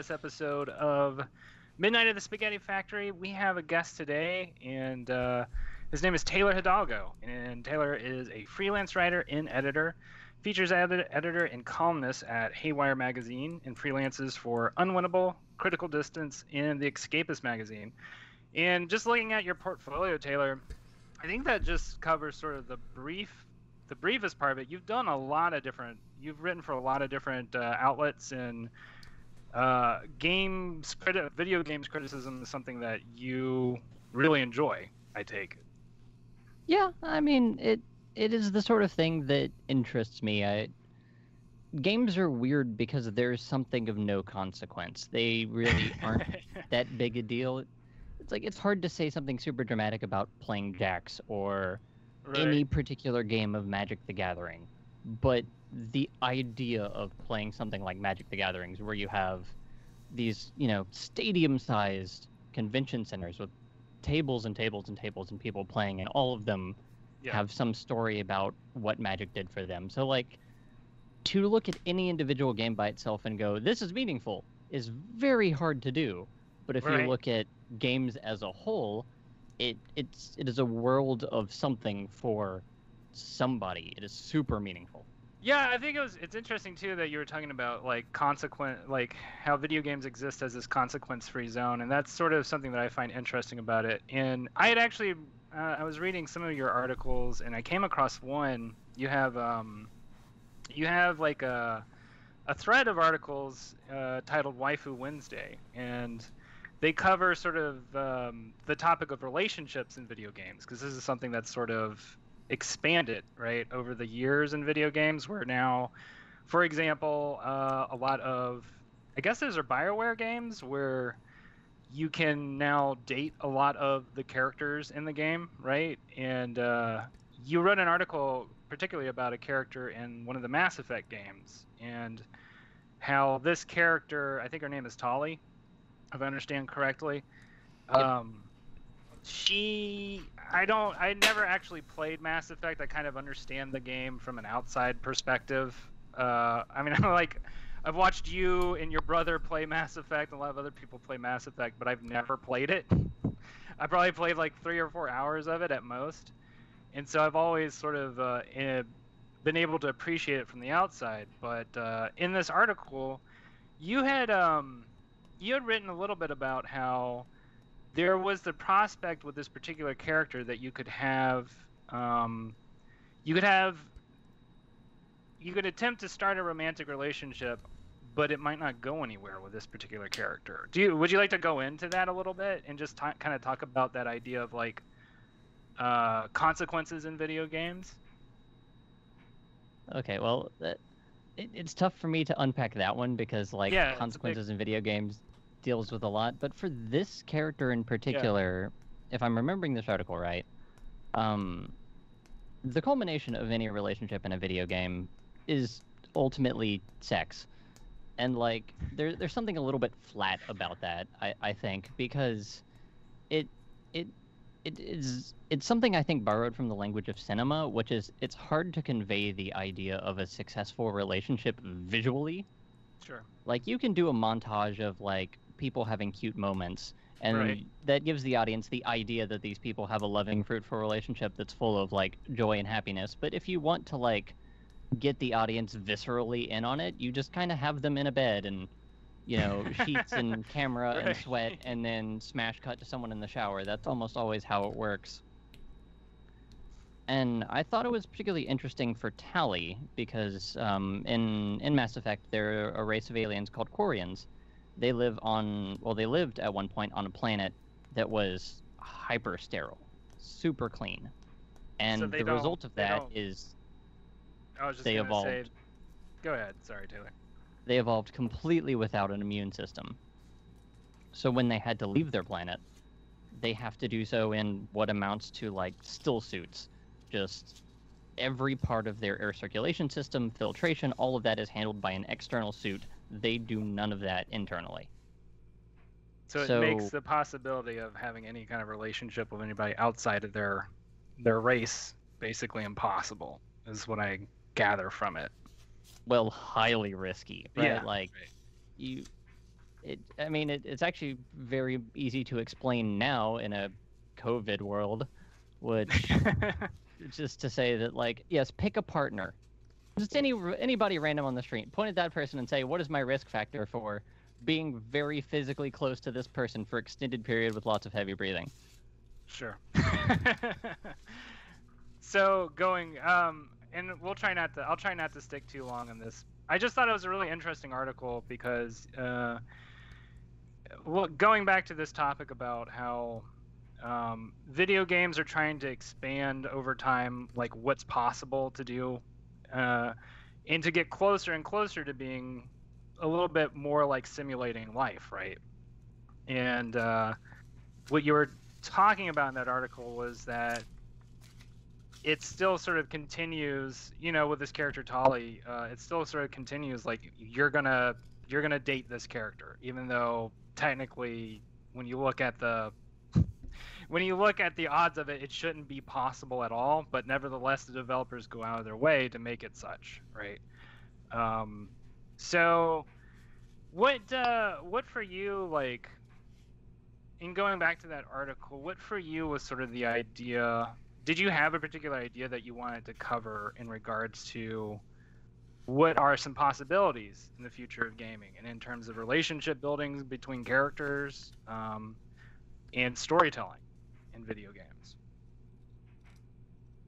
this episode of Midnight at the Spaghetti Factory. We have a guest today, and his name is Taylor Hidalgo. And Taylor is a freelance writer and editor, features editor and columnist at Haywire Magazine, and freelances for Unwinnable, Critical Distance, and The Escapist Magazine. And just looking at your portfolio, Taylor, I think that just covers sort of the briefest part of it. You've done a lot of different. You've written for a lot of different outlets, and video games criticism is something that you really enjoy, I take it. Yeah, I mean, it is the sort of thing that interests me. Games are weird because there's something of no consequence. They really aren't that big a deal. It's hard to say something super dramatic about playing Jax or any particular game of Magic the Gathering, but the idea of playing something like Magic the Gathering, where you have these, stadium-sized convention centers with tables and tables and tables and people playing, and all of them have some story about what Magic did for them. So, to look at any individual game by itself and go, this is meaningful, is very hard to do. But if you look at games as a whole, it is a world of something for somebody. It is super meaningful. Yeah, I think it's interesting too that you were talking about how video games exist as this consequence-free zone, and that's sort of something that I find interesting about it. And I had actually I was reading some of your articles, and I came across one. You have like a thread of articles titled Waifu Wednesday, and they cover sort of the topic of relationships in video games, because this is something that's sort of expanded over the years in video games, where now, for example, a lot of, I guess those are BioWare games where you can now date a lot of the characters in the game, right? And you wrote an article particularly about a character in one of the Mass Effect games, and how this character, I think her name is Tali, if I understand correctly. Yep. I never actually played Mass Effect. I kind of understand the game from an outside perspective. I mean, I've watched you and your brother play Mass Effect, and a lot of other people play Mass Effect, but I've never played it. I probably played like 3 or 4 hours of it at most. And so I've always sort of been able to appreciate it from the outside. But in this article, you had written a little bit about how there was the prospect with this particular character that you could attempt to start a romantic relationship, but it might not go anywhere with this particular character. Would you like to go into that a little bit and just kind of talk about that idea of consequences in video games? Okay, well, it's tough for me to unpack that one because consequences in video games deals with a lot. But for this character in particular, if I'm remembering this article right, the culmination of any relationship in a video game is ultimately sex. And there's something a little bit flat about that, I think, because it's something I think borrowed from the language of cinema, which is it's hard to convey the idea of a successful relationship visually. Sure. You can do a montage of people having cute moments, and that gives the audience the idea that these people have a loving, fruitful relationship that's full of joy and happiness. But if you want to get the audience viscerally in on it, you just kind of have them in a bed and sheets and camera and sweat, and then smash cut to someone in the shower. That's almost always how it works. And I thought it was particularly interesting for Tali because in Mass Effect, they're a race of aliens called Quarians. They lived at one point on a planet that was hyper sterile, super clean. And so the result of that is they evolved. Go ahead. Sorry, Taylor. They evolved completely without an immune system. So when they had to leave their planet, they have to do so in what amounts to still suits. Just every part of their air circulation system, filtration, all of that is handled by an external suit. They do none of that internally. So it makes the possibility of having any kind of relationship with anybody outside of their race basically impossible, is what I gather from it. Well, highly risky, right? Yeah, I mean, it's actually very easy to explain now in a COVID world, which just to say that, like, yes, pick a partner. Just anybody random on the street. Point at that person and say, what is my risk factor for being very physically close to this person for extended period with lots of heavy breathing? Sure. So going, and I'll try not to stick too long on this. I just thought it was a really interesting article because, well, going back to this topic about how video games are trying to expand over time, like what's possible to do, and to get closer and closer to being a little bit more like simulating life, right? And what you were talking about in that article was that it still sort of continues, with this character Tali. It still sort of continues like you're gonna date this character, even though technically, when you look at the odds of it, it shouldn't be possible at all. But nevertheless, the developers go out of their way to make it such, right? So, what for you, like, in going back to that article, what for you was sort of the idea? Did you have a particular idea that you wanted to cover in regards to what are some possibilities in the future of gaming, and in terms of relationship building between characters, and storytelling in video games?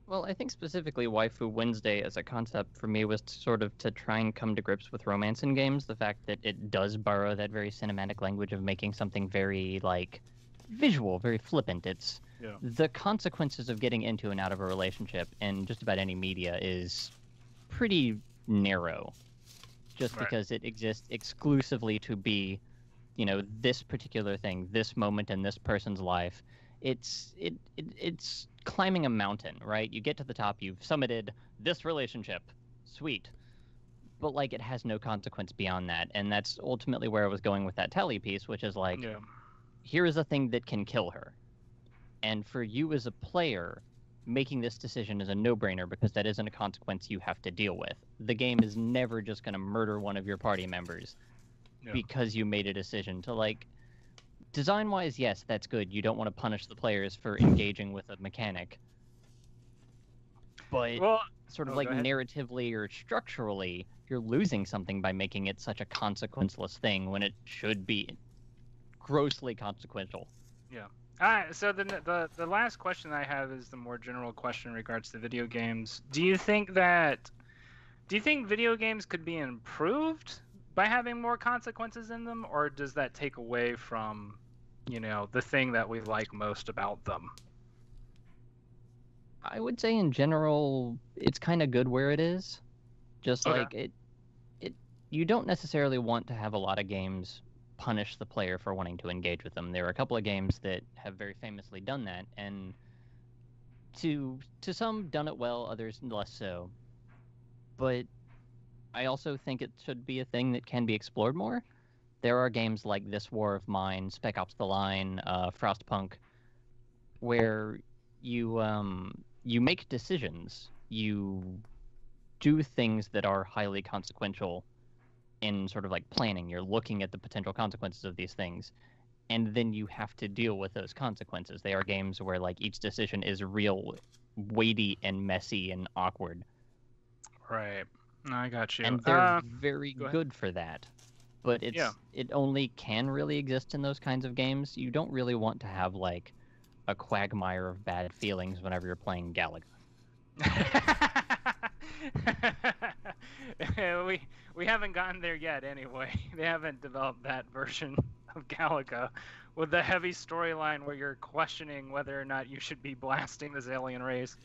Well, I think specifically Waifu Wednesday as a concept for me was to try and come to grips with romance in games. The fact that it does borrow that very cinematic language of making something very, like, visual, very flippant. It's the consequences of getting into and out of a relationship in just about any media is pretty narrow, just because it exists exclusively to be, this particular thing, this moment in this person's life. It's climbing a mountain, right? You get to the top, you've summited this relationship, sweet, but like it has no consequence beyond that, and that's ultimately where I was going with that Tally piece, which is like, here is a thing that can kill her, and for you as a player, making this decision is a no-brainer because that isn't a consequence you have to deal with. The game is never just going to murder one of your party members because you made a decision to, like, design-wise, yes, that's good. You don't want to punish the players for engaging with a mechanic. But narratively or structurally, you're losing something by making it such a consequenceless thing when it should be grossly consequential. Yeah. All right, so the last question I have is the more general question in regards to video games. Do you think video games could be improved by having more consequences in them, or does that take away from, the thing that we like most about them? I would say in general, it's kind of good where it is. Just like you don't necessarily want to have a lot of games punish the player for wanting to engage with them. There are a couple of games that have very famously done that, and to some done it well, others less so. But I also think it should be a thing that can be explored more. There are games like This War of Mine, Spec Ops: The Line, Frostpunk, where you make decisions, you do things that are highly consequential in sort of like planning. You're looking at the potential consequences of these things, and then you have to deal with those consequences. They are games where, like, each decision is real weighty and messy and awkward. Right. No, I got you. And they're very good for that. But it only can really exist in those kinds of games. You don't really want to have, like, a quagmire of bad feelings whenever you're playing Galaga. we haven't gotten there yet anyway. They haven't developed that version of Galaga with the heavy storyline where you're questioning whether or not you should be blasting this alien race.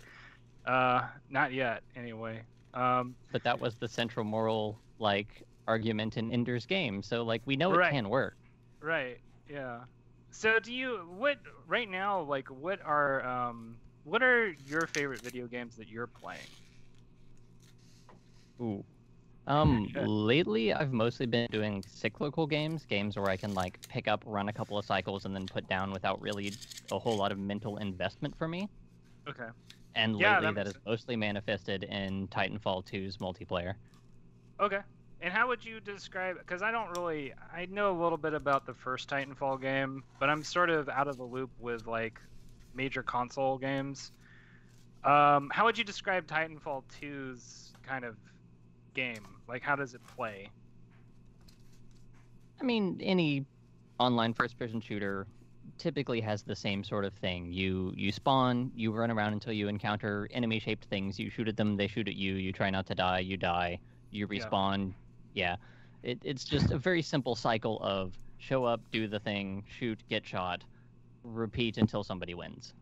Not yet, anyway. But that was the central moral, like, argument in Ender's Game, so, like, we know it can work. Right, yeah. So right now, like, what are your favorite video games that you're playing? Ooh. Lately I've mostly been doing cyclical games where I can, like, pick up, run a couple of cycles, and then put down without really a whole lot of mental investment for me. Okay. And lately that is mostly manifested in Titanfall 2's multiplayer. Okay. And how would you describe? Because I know a little bit about the first Titanfall game, but I'm sort of out of the loop with like major console games. How would you describe Titanfall 2's kind of game? Like, how does it play? I mean, any online first-person shooter typically has the same sort of thing. You spawn, you run around until you encounter enemy-shaped things. You shoot at them, they shoot at you. You try not to die, you die. You Yeah. respawn. Yeah, it's just a very simple cycle of show up, do the thing, shoot, get shot, repeat until somebody wins.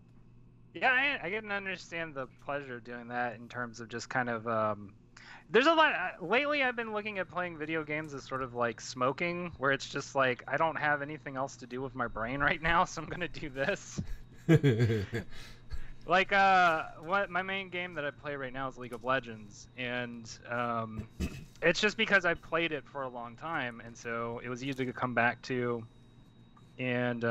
Yeah, I can understand the pleasure of doing that in terms of just kind of there's a lot lately I've been looking at playing video games as sort of like smoking, where it's just like I don't have anything else to do with my brain right now, so I'm gonna do this. Like what my main game that I play right now is League of Legends, and it's just because I played it for a long time, and so it was easy to come back to. And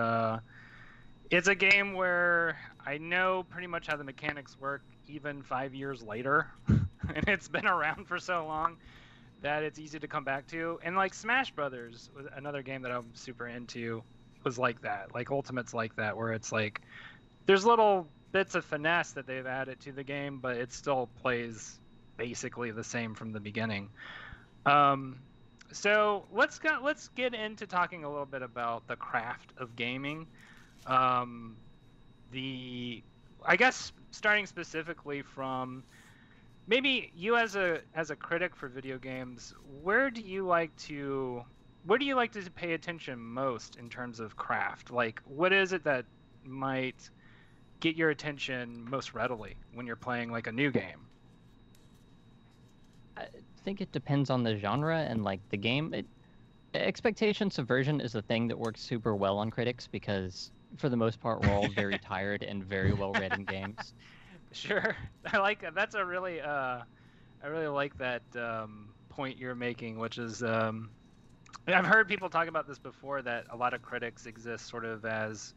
it's a game where I know pretty much how the mechanics work even 5 years later, and it's been around for so long that it's easy to come back to. And like Smash Brothers was another game that I'm super into, was like that. Like Ultimate's like that, where it's like there's little bits of finesse that they've added to the game, but it still plays basically the same from the beginning. Um, so let's get into talking a little bit about the craft of gaming. Um, the I guess starting specifically from maybe you as a critic for video games, where do you like to pay attention most in terms of craft? Like, what is it that might get your attention most readily when you're playing like a new game? I think it depends on the genre and like the game. Expectation subversion is a thing that works super well on critics because for the most part we're all very tired and very well read in games. Sure. I like that's a really I really like that point you're making, which is I've heard people talk about this before, that a lot of critics exist sort of as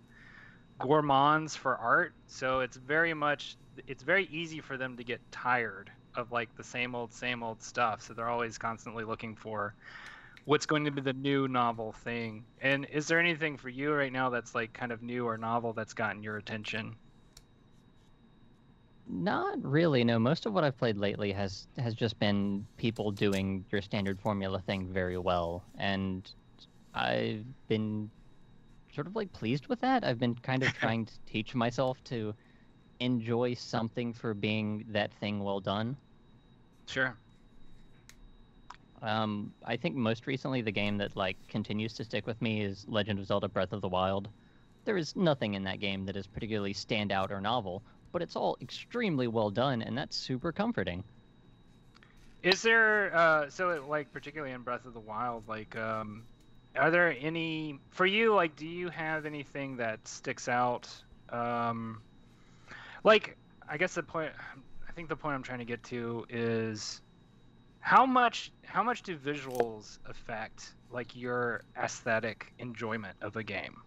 gourmands for art. So it's very easy for them to get tired of like the same old stuff. So they're always constantly looking for what's going to be the new novel thing. And is there anything for you right now that's like kind of new or novel that's gotten your attention? Not really, no. Most of what I've played lately has just been people doing your standard formula thing very well, and I've been sort of like pleased with that. I've been kind of trying to teach myself to enjoy something for being that thing well done. Sure. I think most recently the game that like continues to stick with me is Legend of Zelda Breath of the Wild. There is nothing in that game that is particularly standout or novel, but it's all extremely well done, and that's super comforting. Is there like particularly in Breath of the Wild, like are there any for you, like do you have anything that sticks out? Um like I guess I think the point I'm trying to get to is how much do visuals affect like your aesthetic enjoyment of a game?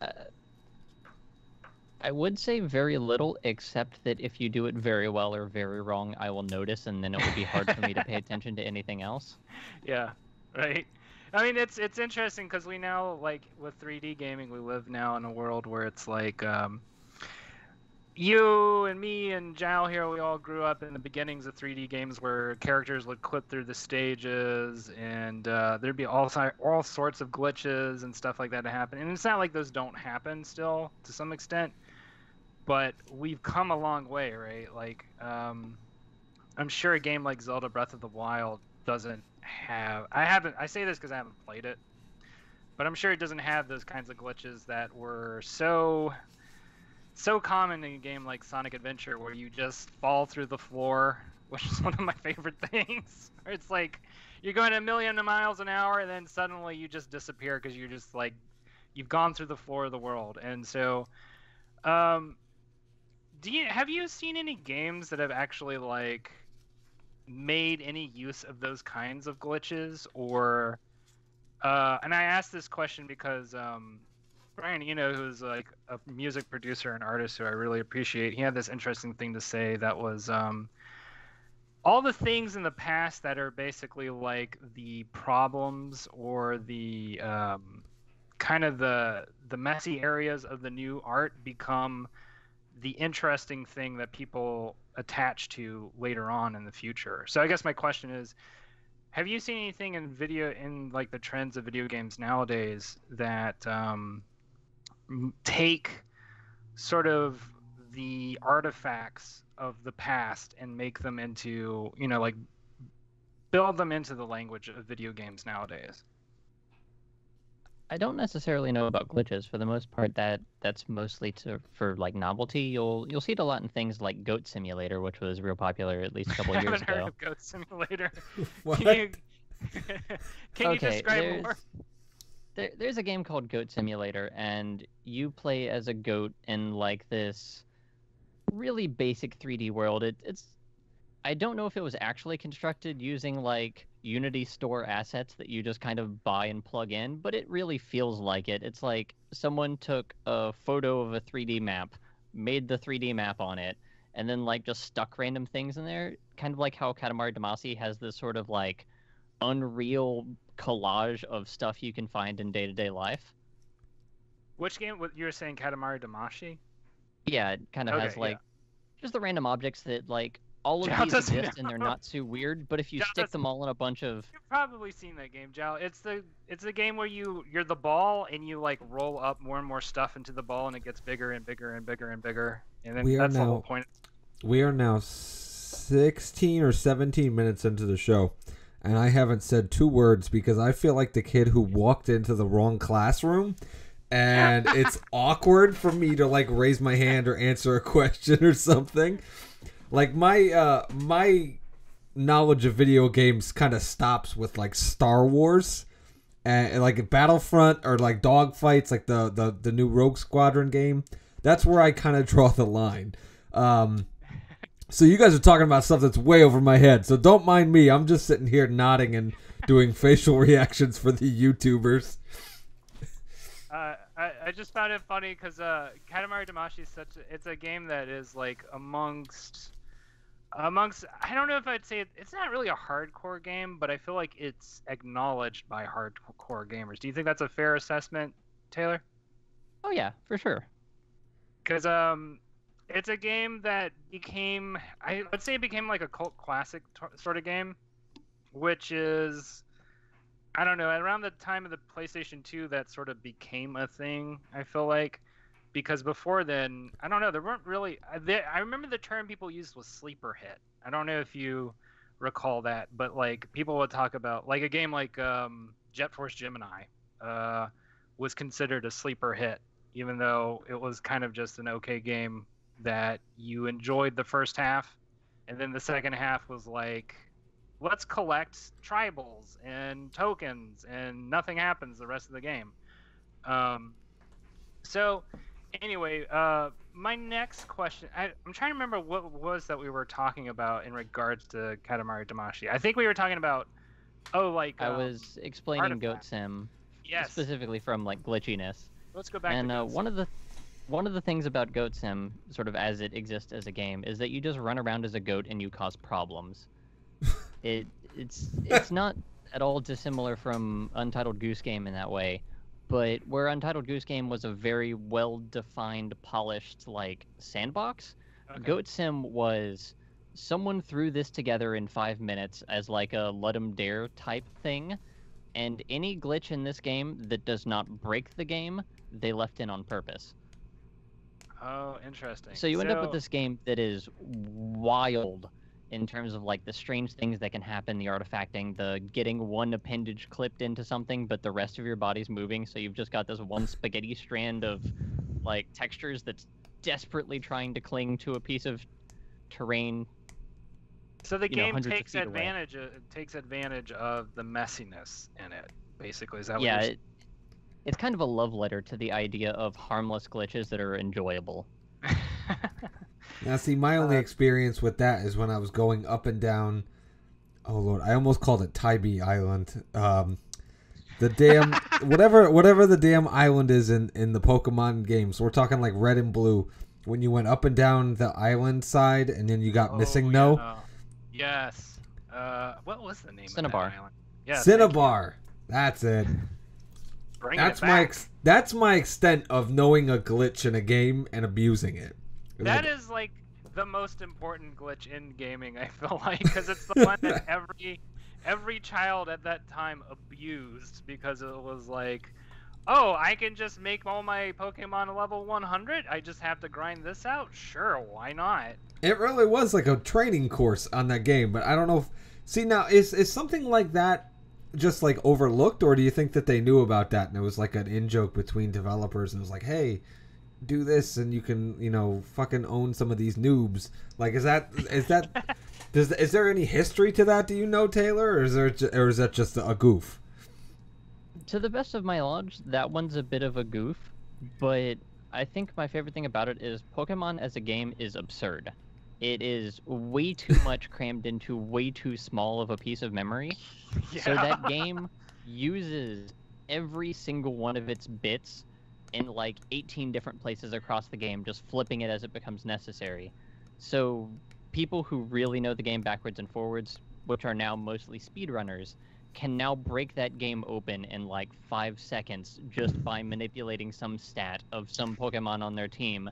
Uh, I would say very little, except that if you do it very well or very wrong, I will notice, and then it would be hard for me to pay attention to anything else. Yeah, right. I mean, it's interesting because we now like with 3D gaming, we live now in a world where it's like you and me and Jal here, we all grew up in the beginnings of 3D games where characters would clip through the stages, and there'd be all sorts of glitches and stuff like that to happen. And it's not like those don't happen still to some extent, but we've come a long way, right? Like, I'm sure a game like Zelda Breath of the Wild doesn't have. I say this because I haven't played it, but I'm sure it doesn't have those kinds of glitches that were so common in a game like Sonic Adventure, where you just fall through the floor, which is one of my favorite things. Where it's like you're going a million miles an hour, and then suddenly you just disappear because you're just like you've gone through the floor of the world. And so, um, have you seen any games that have actually like made any use of those kinds of glitches, or and I asked this question because Brian, who's like a music producer and artist who I really appreciate, he had this interesting thing to say that was all the things in the past that are basically like the problems or the kind of the messy areas of the new art become the interesting thing that people attach to later on in the future. So I guess my question is, have you seen anything in like the trends of video games nowadays that take sort of the artifacts of the past and make them into, like build them into the language of video games nowadays? I don't necessarily know about glitches. For the most part, that's mostly for like novelty. You'll see it a lot in things like Goat Simulator, which was real popular at least a couple I years haven't heard ago. of Goat Simulator. What? Can you, can you Okay, describe more? there's a game called Goat Simulator, and you play as a goat in like this really basic 3D world. It's I don't know if it was actually constructed using like Unity store assets that you just kind of buy and plug in, but it really feels like it. It's like someone took a photo of a 3D map, made the 3D map on it, and then like just stuck random things in there, kind of like how Katamari Damacy has this sort of like unreal collage of stuff you can find in day-to-day life. Which game? What you were saying, Katamari Damacy? Yeah, it kind of Okay, has like yeah. just the random objects that like all of Jal these doesn't exist and they're know. not too weird, but if you Jal stick doesn't- them all in a bunch of You've probably seen that game, Jal. It's the game where you're the ball and you like roll up more and more stuff into the ball and it gets bigger and bigger and bigger and bigger. And then that's the whole point. We are now 16 or 17 minutes into the show, and I haven't said 2 words because I feel like the kid who walked into the wrong classroom, and it's awkward for me to like raise my hand or answer a question or something. Like my knowledge of video games kind of stops with like Star Wars and like Battlefront or like dogfights, like the new Rogue Squadron game. That's where I kind of draw the line. So you guys are talking about stuff that's way over my head. So don't mind me. I'm just sitting here nodding and doing facial reactions for the YouTubers. I just found it funny because Katamari Damacy is it's a game that is like amongst I don't know if I'd say it's not really a hardcore game, but I feel like it's acknowledged by hardcore gamers. Do you think that's a fair assessment, Taylor? oh yeah, for sure. Because it's a game that became, I would say it became like a cult classic sort of game, which is, I don't know, around the time of the PlayStation 2 that sort of became a thing, I feel like. Because before then, I don't know, there weren't really, I remember the term people used was sleeper hit. I don't know if you recall that, but like people would talk about, like a game like Jet Force Gemini was considered a sleeper hit, even though it was kind of just an okay game that you enjoyed the first half, and then the second half was like, let's collect tribals and tokens, and nothing happens the rest of the game. So anyway, my next question, I'm trying to remember what it was that we were talking about in regards to Katamari Damacy. I think we were talking about, I was explaining Goat artifacts. Sim Yes. specifically from like glitchiness. Let's go back And to Goat one of the things about Goat Sim, sort of as it exists as a game, is that you just run around as a goat and you cause problems. It's not at all dissimilar from Untitled Goose Game in that way, but where Untitled Goose Game was a very well-defined, polished like sandbox, Okay. Goat Sim was someone threw this together in 5 minutes as like a let 'em dare type thing, and any glitch in this game that does not break the game, they left in on purpose. Oh, interesting. So you end up with this game that is wild in terms of like the strange things that can happen, the artifacting, the getting one appendage clipped into something, but the rest of your body's moving. So you've just got this one spaghetti strand of like textures that's desperately trying to cling to a piece of terrain. So the you know, game hundreds of takes feet away. advantage of the messiness in it. Basically, is that what Yeah, you're it's kind of a love letter to the idea of harmless glitches that are enjoyable. Now, see, my only experience with that is when I was going up and down. Oh Lord, I almost called it Tybee Island. The damn whatever the damn island is in the Pokemon games. So we're talking like Red and Blue. When you went up and down the island side, and then you got Missing No. Yes. What was the name of that Cinnabar. island? Yeah, Cinnabar. That's it. Bringing it back. That's my extent of knowing a glitch in a game and abusing it. That is like the most important glitch in gaming, I feel like, because it's the one that every child at that time abused, because it was like, oh, I can just make all my Pokemon level 100? I just have to grind this out? Sure, why not? It really was like a training course on that game, but I don't know if... See, now, is something like that just like overlooked, or do you think that they knew about that and it was like an in-joke between developers and it was like, hey, do this and you can, you know, fucking own some of these noobs? Like, is there any history to that, do you know, Taylor, or is that just a goof? To the best of my knowledge, that one's a bit of a goof, but I think my favorite thing about it is Pokemon as a game is absurd. It is way too much crammed into way too small of a piece of memory. Yeah. So that game uses every single one of its bits in like 18 different places across the game, just flipping it as it becomes necessary. So people who really know the game backwards and forwards, which are now mostly speedrunners, can now break that game open in like 5 seconds just by manipulating some stat of some Pokemon on their team.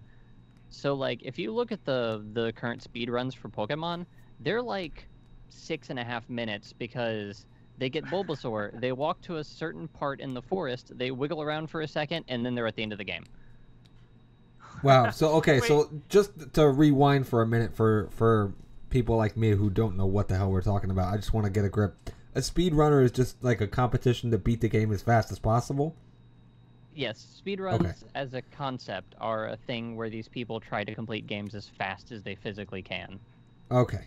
So like if you look at the current speedruns for Pokemon, they're like 6.5 minutes because they get Bulbasaur, they walk to a certain part in the forest, they wiggle around for a second, and then they're at the end of the game. Wow. So okay, so just to rewind for a minute for people like me who don't know what the hell we're talking about, I just want to get a grip. A speedrunner is just like a competition to beat the game as fast as possible? Yes, speedruns as a concept are a thing where these people try to complete games as fast as they physically can. Okay.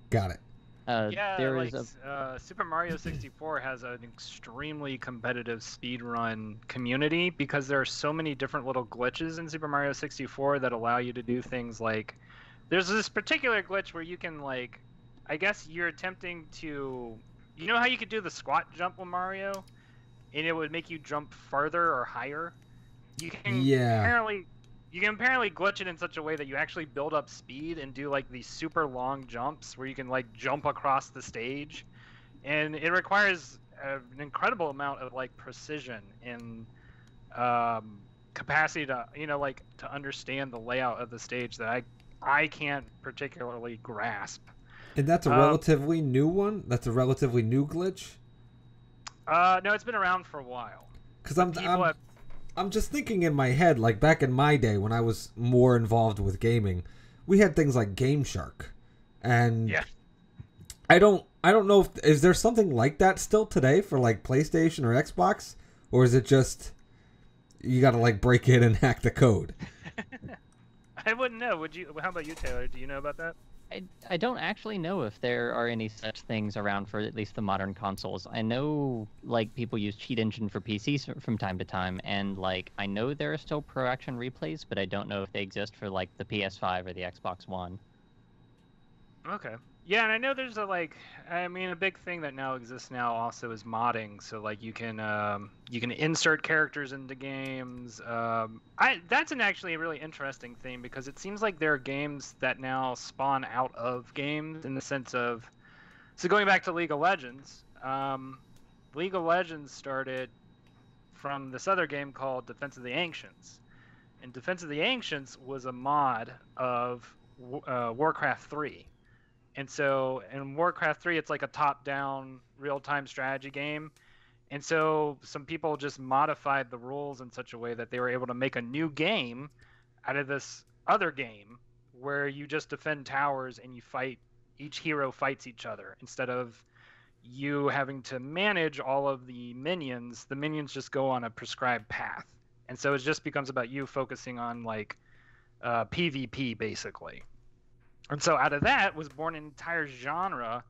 Got it. Super Mario 64 has an extremely competitive speedrun community because there are so many different little glitches in Super Mario 64 that allow you to do things like... There's this particular glitch where you can, like... I guess you're attempting to... You know how you could do the squat jump with Mario? And it would make you jump farther or higher? You can apparently glitch it in such a way that you actually build up speed and do like these super long jumps where you can like jump across the stage. And it requires an incredible amount of like precision and capacity to, you know, like to understand the layout of the stage that I can't particularly grasp. And that's a relatively new one? That's a relatively new glitch? No, it's been around for a while. Because I'm just thinking in my head, like back in my day when I was more involved with gaming, we had things like Game Shark, and yeah. I don't know is there something like that still today for like PlayStation or Xbox, or is it just you got to like break in and hack the code? I wouldn't know. Would you? How about you, Taylor? Do you know about that? I don't actually know if there are any such things around for at least the modern consoles. I know, like, people use Cheat Engine for PCs from time to time, and, like, I know there are still Pro Action replays, but I don't know if they exist for, like, the PS5 or the Xbox One. Okay. Yeah, and I know there's a big thing that now exists now also is modding. So like you can insert characters into games. That's actually a really interesting thing because it seems like there are games that now spawn out of games in the sense of, so going back to League of Legends, League of Legends started from this other game called Defense of the Ancients, and Defense of the Ancients was a mod of Warcraft 3. And so in Warcraft 3, it's like a top-down real-time strategy game. And so some people just modified the rules in such a way that they were able to make a new game out of this other game where you just defend towers and you fight, each hero fights each other. Instead of you having to manage all of the minions just go on a prescribed path. And so it just becomes about you focusing on like PvP basically. And so out of that was born an entire genre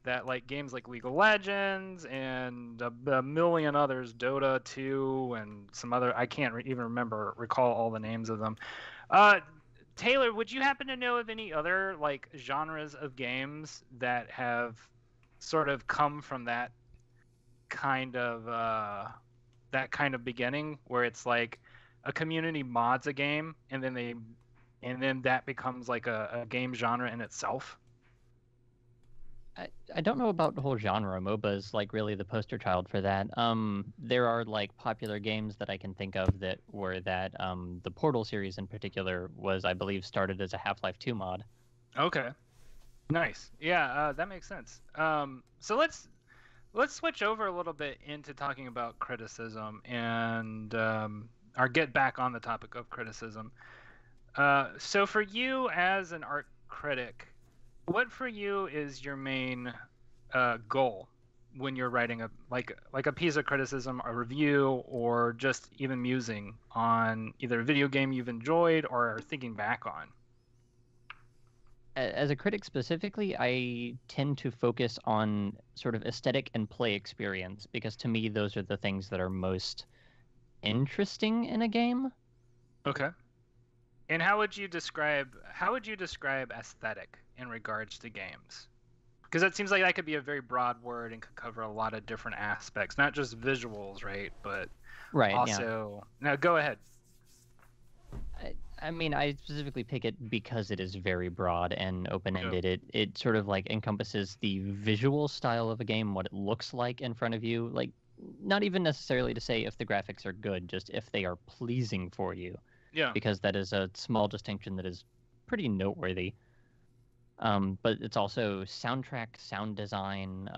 that like games like League of Legends and a million others, Dota 2 and some other, I can't even recall all the names of them. Taylor, would you happen to know of any other like genres of games that have sort of come from that kind of beginning where it's like a community mods a game and then that becomes like a game genre in itself? I don't know about the whole genre. MOBA is like really the poster child for that. There are like popular games that I can think of that were that. The Portal series in particular was, I believe, started as a Half-Life 2 mod. Okay. Nice. Yeah, that makes sense. So let's switch over a little bit into talking about criticism and or get back on the topic of criticism. So for you as an art critic, what for you is your main goal when you're writing a piece of criticism, a review, or just even musing on either a video game you've enjoyed or are thinking back on? As a critic specifically, I tend to focus on sort of aesthetic and play experience because to me those are the things that are most interesting in a game. Okay. And how would you describe aesthetic in regards to games? Because it seems like that could be a very broad word and could cover a lot of different aspects, not just visuals, right? But Right, also, now go ahead. I mean, I specifically pick it because it is very broad and open-ended. It sort of like encompasses the visual style of a game, what it looks like in front of you. Like, not even necessarily to say if the graphics are good, just if they are pleasing for you. Yeah. Because that is a small distinction that is pretty noteworthy. But it's also soundtrack, sound design,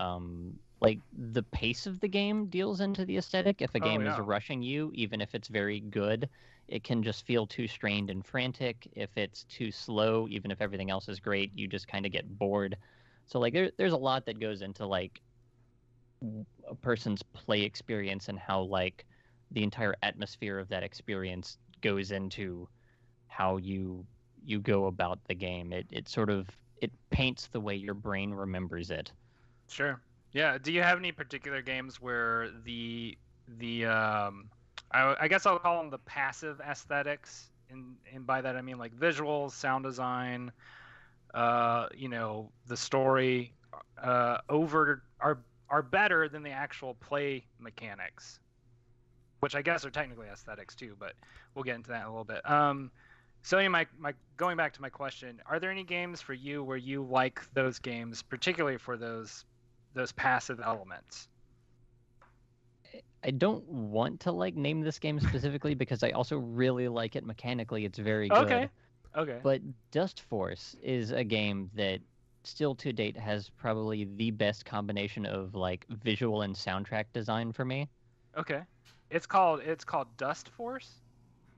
like the pace of the game deals into the aesthetic. If a game is rushing you, even if it's very good, it can just feel too strained and frantic. If it's too slow, even if everything else is great, you just kind of get bored. So like there's a lot that goes into like a person's play experience and how like the entire atmosphere of that experience goes into how you go about the game. It sort of it paints the way your brain remembers it. Sure. Yeah. Do you have any particular games where I guess I'll call them the passive aesthetics, and by that I mean like visuals, sound design, the story, are better than the actual play mechanics, which I guess are technically aesthetics too, but we'll get into that in a little bit. So anyway, my going back to my question, are there any games for you where you like those games, particularly for those passive elements? I don't want to like name this game specifically because I also really like it mechanically. It's very good. Okay. But Dust Force is a game that still to date has probably the best combination of like visual and soundtrack design for me. Okay. It's called Dust Force?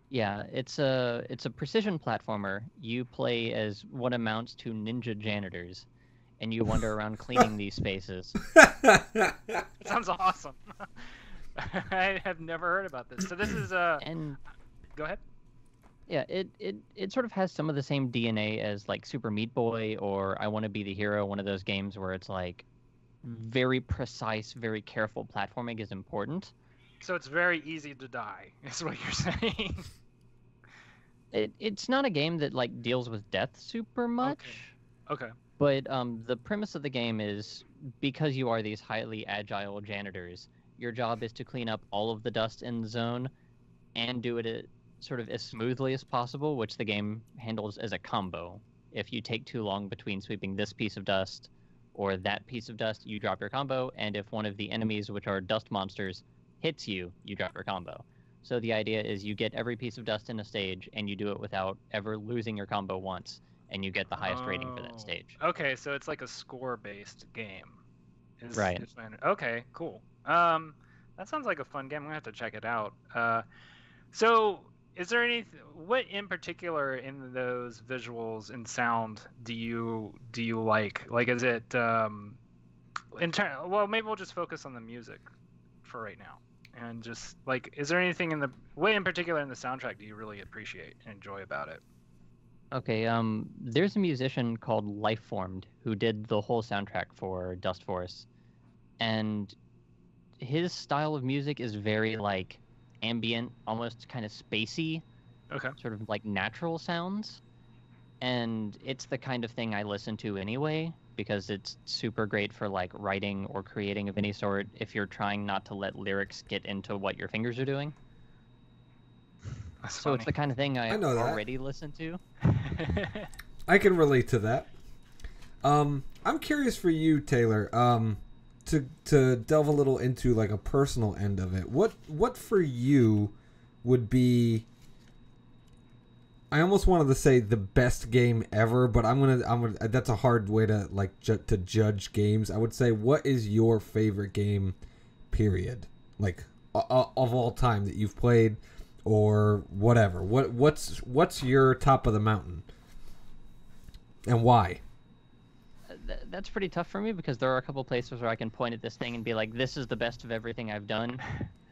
Yeah, it's a precision platformer. You play as what amounts to ninja janitors, and you wander around cleaning these spaces. Sounds awesome. I have never heard about this. So this is and go ahead. Yeah, it sort of has some of the same DNA as like Super Meat Boy or I Want to Be the Hero, one of those games where it's like very precise, very careful platforming is important. So it's very easy to die, is what you're saying. It's not a game that like deals with death super much. Okay. But the premise of the game is because you are these highly agile janitors, your job is to clean up all of the dust in the zone and do it sort of as smoothly as possible, which the game handles as a combo. If you take too long between sweeping this piece of dust or that piece of dust, you drop your combo, and if one of the enemies, which are dust monsters, hits you, you drop your combo. So the idea is you get every piece of dust in a stage, and you do it without ever losing your combo once, and you get the highest rating for that stage. Okay, so it's like a score-based game. Right. Okay, cool. That sounds like a fun game. I'm gonna have to check it out. So is there what in particular in those visuals and sound do you like? Like, is it well, maybe we'll just focus on the music for right now. And just like, is there anything in particular in the soundtrack do you really appreciate and enjoy about it? Okay, there's a musician called Lifeformed who did the whole soundtrack for Dust Force, and his style of music is very like ambient, almost kind of spacey, sort of like natural sounds, and it's the kind of thing I listen to anyway because it's super great for like writing or creating of any sort if you're trying not to let lyrics get into what your fingers are doing. That's so funny. It's the kind of thing I know that. already listen to. I can relate to that. I'm curious for you, Taylor. To delve a little into like a personal end of it. What for you would be? I almost wanted to say the best game ever, but I'm gonna. That's a hard way to like to judge games. I would say, what is your favorite game? Period. Like of all time that you've played, or whatever. What's your top of the mountain, and why? That's pretty tough for me because there are a couple places where I can point at this thing and be like, this is the best of everything I've done.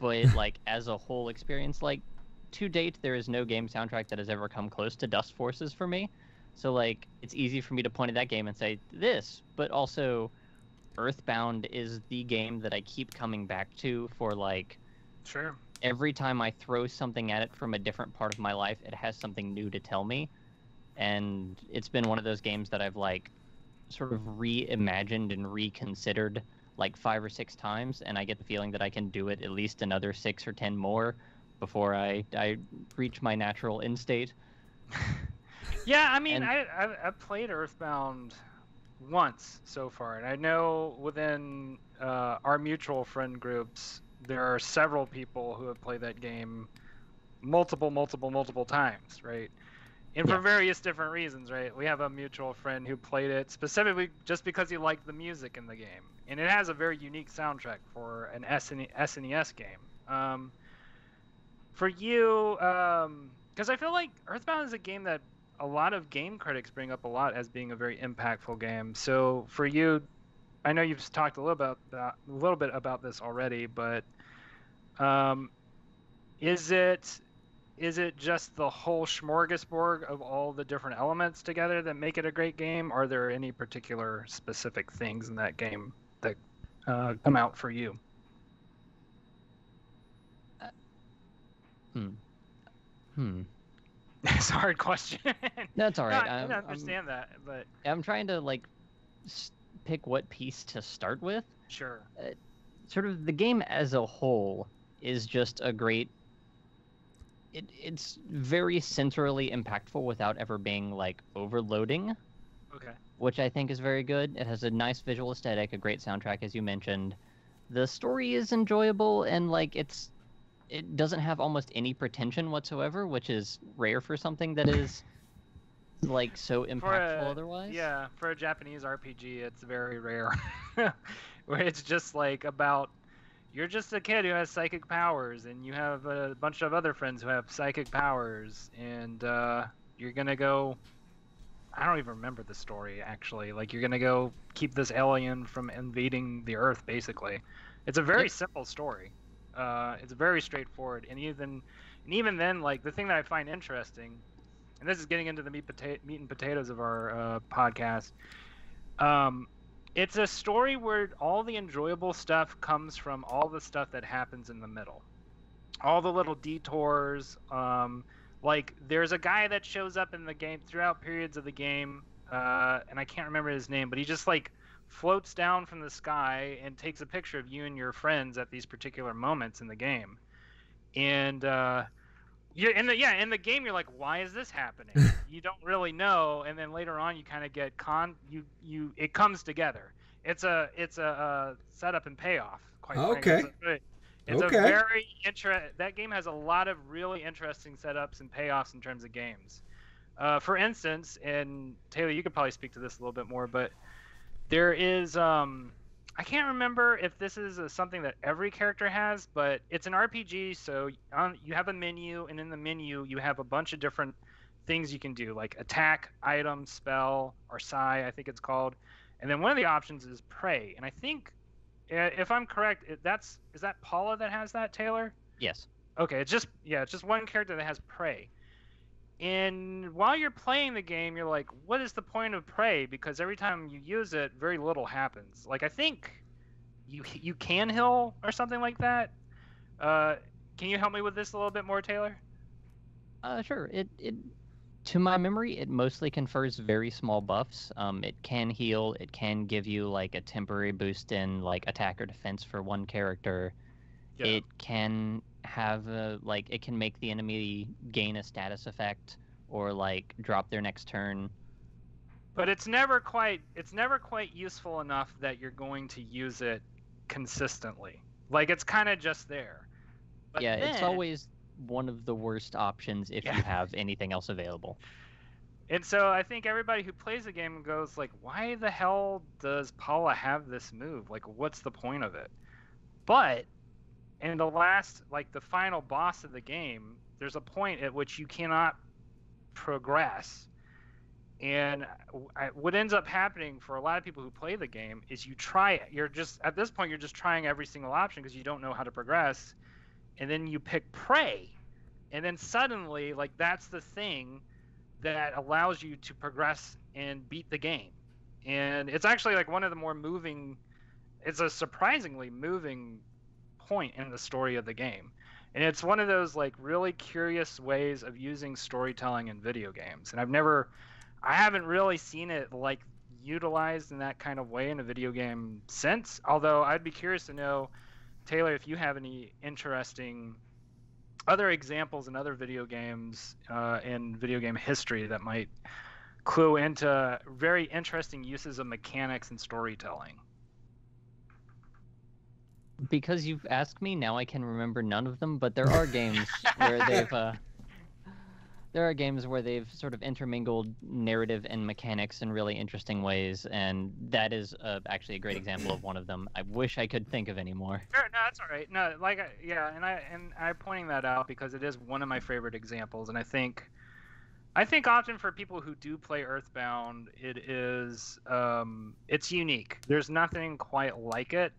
But like as a whole experience, like to date, there is no game soundtrack that has ever come close to Dust Forces for me. So like it's easy for me to point at that game and say this, but also Earthbound is the game that I keep coming back to for like Sure. every time I throw something at it from a different part of my life, it has something new to tell me. And it's been one of those games that I've like sort of reimagined and reconsidered like 5 or 6 times, and I get the feeling that I can do it at least another 6 or 10 more before I reach my natural end state. Yeah, I mean, And I've played Earthbound once so far, and I know within our mutual friend groups there are several people who have played that game multiple times, right? And for yeah, various different reasons, right? We have a mutual friend who played it specifically just because he liked the music in the game, and it has a very unique soundtrack for an SNES game. For you, because I feel like Earthbound is a game that a lot of game critics bring up a lot as being a very impactful game. So for you, I know you've talked a little bit about this already, but um, is it just the whole smorgasbord of all the different elements together that make it a great game? Are there any particular specific things in that game that come out for you? hmm, hmm. It's a hard question. That's all right. I understand that, but I'm trying to like pick what piece to start with. sure. Sort of the game as a whole is just a great. It's very centrally impactful without ever being like overloading, Okay. which I think is very good. It has a nice visual aesthetic, a great soundtrack, as you mentioned. The story is enjoyable, and like it doesn't have almost any pretension whatsoever, which is rare for something that is like so impactful otherwise. Yeah, for a Japanese RPG, it's very rare. Where it's just like about you're just a kid who has psychic powers, and you have a bunch of other friends who have psychic powers, and you're gonna go. I don't even remember the story actually. Like you're gonna go keep this alien from invading the Earth, basically. It's a very Yep. simple story. It's very straightforward, and even then, like the thing that I find interesting, and this is getting into the meat and potatoes of our podcast. It's a story where all the enjoyable stuff comes from all the stuff that happens in the middle, all the little detours. Like there's a guy that shows up in the game throughout periods of the game, and I can't remember his name, but he just like floats down from the sky and takes a picture of you and your friends at these particular moments in the game. And you're in the game you're like, why is this happening? You don't really know, and then later on you kind of get it comes together. It's a setup and payoff, quite Okay. frankly. It's Okay. a very that game has a lot of really interesting setups and payoffs in terms of games. For instance, and Taylor, you could probably speak to this a little bit more, but there is I can't remember if this is something that every character has, but it's an RPG, so you have a menu, and in the menu you have a bunch of different things you can do, like attack, item, spell, or psi, I think it's called. And then one of the options is pray, and I think, if I'm correct, is that Paula that has that, Taylor? Yes. Okay, it's just one character that has pray. And while you're playing the game, you're like, what is the point of pray? Because every time you use it, very little happens. Like, I think you can heal or something like that. Can you help me with this a little bit more, Taylor? Sure. It to my memory, it mostly confers very small buffs. It can heal. It can give you like a temporary boost in like attack or defense for one character. Yeah. It can have it can make the enemy gain a status effect or like drop their next turn. But it's never quite useful enough that you're going to use it consistently. Like it's kind of just there. But Yeah, then, it's always one of the worst options if Yeah. you have anything else available. And so I think everybody who plays the game goes like, why the hell does Paula have this move? Like, what's the point of it? But in the final boss of the game, there's a point at which you cannot progress. And what ends up happening for a lot of people who play the game is you try it. At this point, you're just trying every single option because you don't know how to progress. And then you pick pray. And then suddenly, like, that's the thing that allows you to progress and beat the game. And it's actually like one of the more moving, it's a surprisingly moving point in the story of the game. And it's one of those like really curious ways of using storytelling in video games. And I haven't really seen it like utilized in that kind of way in a video game since. Although I'd be curious to know, Taylor, if you have any interesting other examples in other video games in video game history that might clue into very interesting uses of mechanics and storytelling. Because you've asked me, now I can remember none of them, but there are games where they've sort of intermingled narrative and mechanics in really interesting ways, and that is actually a great example of one of them. I wish I could think of any more. Sure, no, that's all right. No, and I'm pointing that out because it is one of my favorite examples, and I think often for people who do play Earthbound, it's unique. There's nothing quite like it,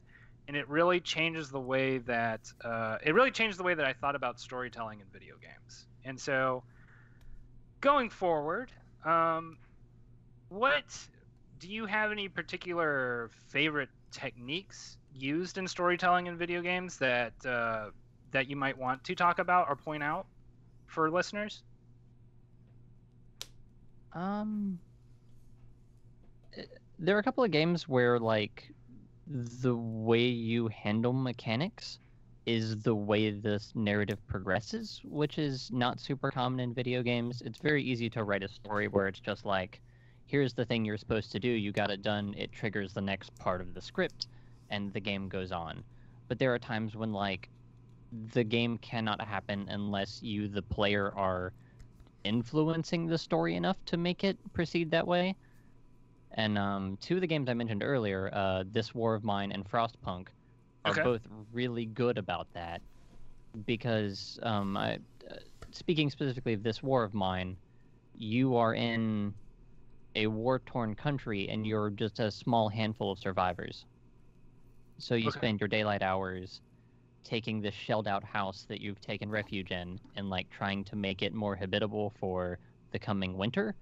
and it really changes the way that I thought about storytelling in video games. And so, going forward, what do you have any particular favorite techniques used in storytelling in video games that you might want to talk about or point out for listeners? There are a couple of games where like the way you handle mechanics is the way this narrative progresses, which is not super common in video games. It's very easy to write a story where it's just like, here's the thing you're supposed to do, you got it done, it triggers the next part of the script, and the game goes on. But there are times when like the game cannot happen unless you, the player, are influencing the story enough to make it proceed that way. And two of the games I mentioned earlier, This War of Mine and Frostpunk, are both really good about that, because speaking specifically of This War of Mine, you are in a war-torn country and you're just a small handful of survivors. So you spend your daylight hours taking this shelled-out house that you've taken refuge in and like trying to make it more habitable for the coming winter.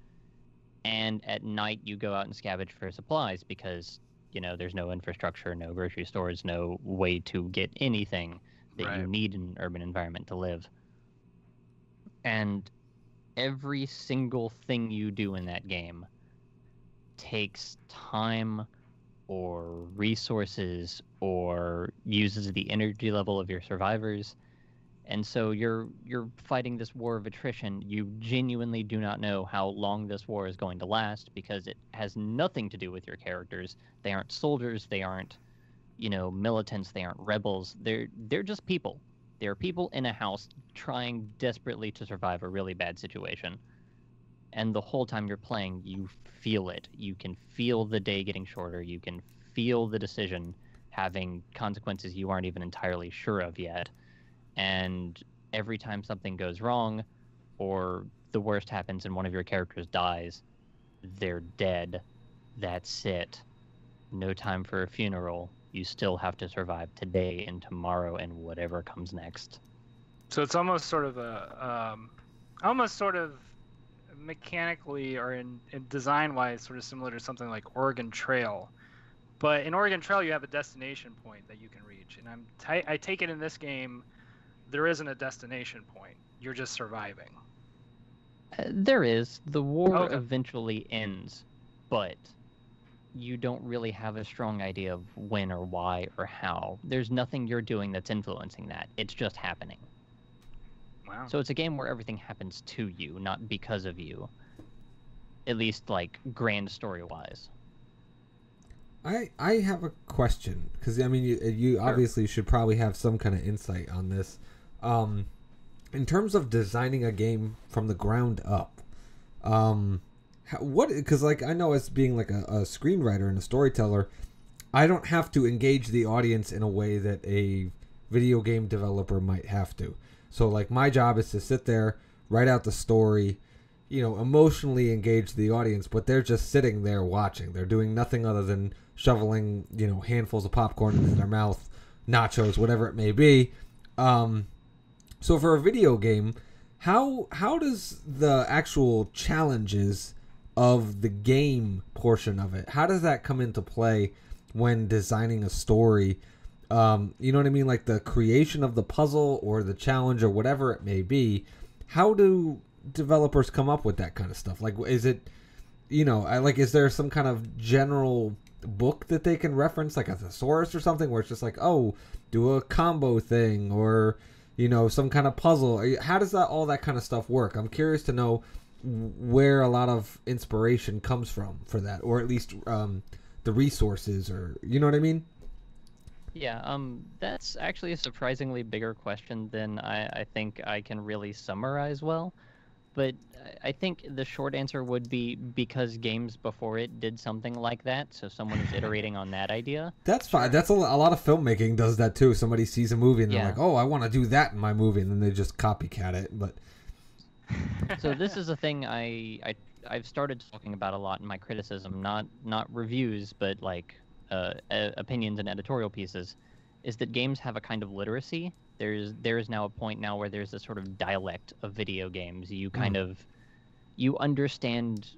And at night you go out and scavenge for supplies because, you know, there's no infrastructure, no grocery stores, no way to get anything that you need in an urban environment to live. And every single thing you do in that game takes time or resources or uses the energy level of your survivors. And so you're fighting this war of attrition. You genuinely do not know how long this war is going to last because it has nothing to do with your characters. They aren't soldiers. They aren't, you know, militants. They aren't rebels. They're just people. They're people in a house trying desperately to survive a really bad situation. And the whole time you're playing, you feel it. You can feel the day getting shorter. You can feel the decision having consequences you aren't even entirely sure of yet. And every time something goes wrong, or the worst happens and one of your characters dies, they're dead. That's it. No time for a funeral. You still have to survive today and tomorrow and whatever comes next. So it's almost sort of mechanically or in design-wise sort of similar to something like Oregon Trail. But in Oregon Trail, you have a destination point that you can reach. And I take it in this game, there isn't a destination point. You're just surviving. There is. The war eventually ends, but you don't really have a strong idea of when or why or how. There's nothing you're doing that's influencing that. It's just happening. Wow. So it's a game where everything happens to you, not because of you. at least like grand story wise. I have a question, because I mean you Sure. obviously should probably have some kind of insight on this. In terms of designing a game from the ground up, what, because like I know as being like a screenwriter and a storyteller, I don't have to engage the audience in a way that a video game developer might have to. So like my job is to sit there, write out the story, emotionally engage the audience, but they're just sitting there watching. They're doing nothing other than shoveling, handfuls of popcorn into their mouth, nachos, whatever it may be. So for a video game, how does the actual challenges of the game portion of it, how does that come into play when designing a story? You know what I mean? Like the creation of the puzzle or the challenge or whatever it may be. How do developers come up with that kind of stuff? Like, is it, is there some kind of general book that they can reference, like a thesaurus or something, where it's just like, oh, do a combo thing, or some kind of puzzle? How does all that kind of stuff work? I'm curious to know where a lot of inspiration comes from for that, or at least the resources, or you know what I mean? Yeah, that's actually a surprisingly bigger question than I think I can really summarize well. But I think the short answer would be because games before it did something like that, so someone is iterating on that idea. That's fine. That's a lot of filmmaking does that too. Somebody sees a movie and they're Yeah. like, "Oh, I want to do that in my movie," and then they just copycat it. But So this is a thing I've started talking about a lot in my criticism, not reviews, but like opinions and editorial pieces, is that games have a kind of literacy. There is now a point now where there's a sort of dialect of video games. You kind of you understand